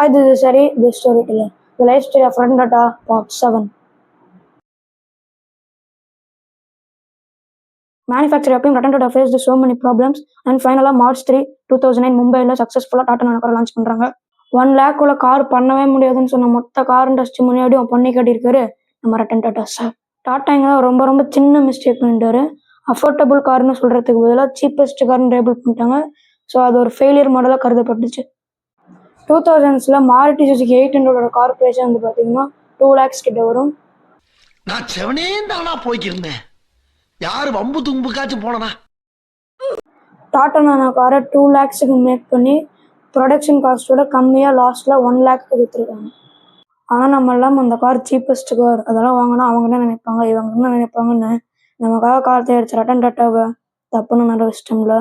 Hi, this is Sari, the storyteller. The life story of Ratan Tata, Part 7. Manufacturer அப்பயும் Ratan Tata faced so many problems and finally March 3, 2009 மும்பையில் சக்ஸஸ்ஃபுல்லாக tata நானோ காரை launch பண்ணுறாங்க. 1 lakh உள்ள car பண்ணவே முடியாதுன்னு சொன்ன மொத்த கார் இண்டஸ்ட்ரி முன்னாடியும் பண்ணி காட்டியிருக்காரு நம்ம ரட்டன் டாட்டா சார். டாட்டா இங்கே ரொம்ப ரொம்ப சின்ன மிஸ்டேக் பண்ணிட்டாரு. அஃபோர்டபுள் கார்னு சொல்கிறதுக்கு பதிலாக சீப்பஸ்ட் கார்னு லேபிள் பண்ணிட்டாங்க. ஸோ அது ஒரு ஃபெயிலியர் மாடலாக கருதப்பட்டுச்சு. 2000s Maruti Suzuki 800 car price வந்து பார்த்தீங்கன்னா 2 lakhs கிட்ட வரும். நான் செவனே தானா போய்க்கிருந்தேன், யாரு வம்பு தும்புக்காச்சும் போனா. டாட்டா நானோ காரை 2 lakhsக்கு மேக் பண்ணி ப்ரொடக்ஷன் காஸ்ட்டோட கம்மியாக லாஸ்ட்டில் 1 lakhக்கு விற்றுருக்காங்க. ஆனால் நம்ம எல்லாம் அந்த கார் சீப்பஸ்ட் கார், அதெல்லாம் வாங்கினா அவங்க என்ன நினைப்பாங்க, இவங்க என்ன நினைப்பாங்கன்னு நமக்காக கார் தயாரிச்ச ரட்டன் டாட்டாவை தப்புன்னு நல்ல இஷ்டம்ல.